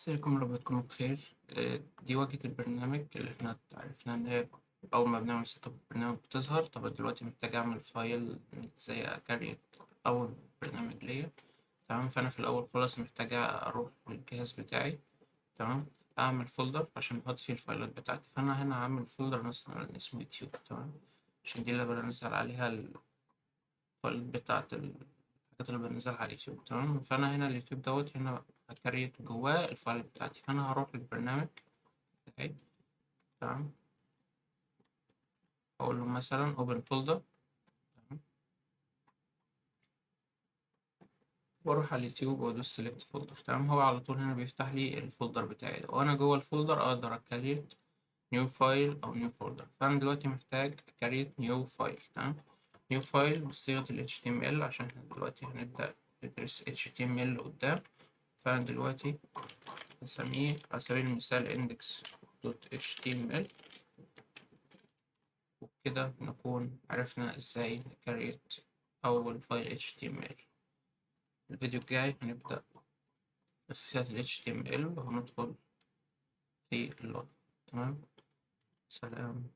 ازيكم، رب تكونوا بخير. دي واجهة البرنامج اللي احنا عرفنا إن هي أول ما بنعمل سيت اب البرنامج بتظهر. طب دلوقتي محتاج أعمل فايل زي أكريت أول برنامج ليا. تمام، فأنا في الأول خالص محتاج أروح للجهاز بتاعي. تمام، أعمل فولدر عشان أحط فيه الفايلات بتاعتي. فأنا هنا هعمل فولدر مثلا اسمه يوتيوب. تمام، عشان دي اللي بنزل عليها الفايلات بتاعت الحاجات اللي بنزلها على اليوتيوب. تمام، فأنا هنا اليوتيوب دوت هنا هكريت جواه الفايل بتاعتي. فأنا هروح للبرنامج بتاعي. تمام، أقول له مثلا open folder. تمام، وأروح على اليوتيوب وأدوس select folder. تمام، هو على طول هنا بيفتح لي الفولدر بتاعي ده، وأنا جوه الفولدر أقدر أكريت new file أو new folder. فأنا دلوقتي محتاج أكريت new file. تمام، new file بصيغة ال HTML عشان احنا دلوقتي هنبدأ ندرس HTML قدام. فأنا دلوقتي هسميه على سبيل المثال index.html، وبكده نكون عرفنا ازاي نكريت أول فايل HTML. الفيديو الجاي هنبدأ أساسيات ال HTML وهندخل في اللغة. تمام، سلام.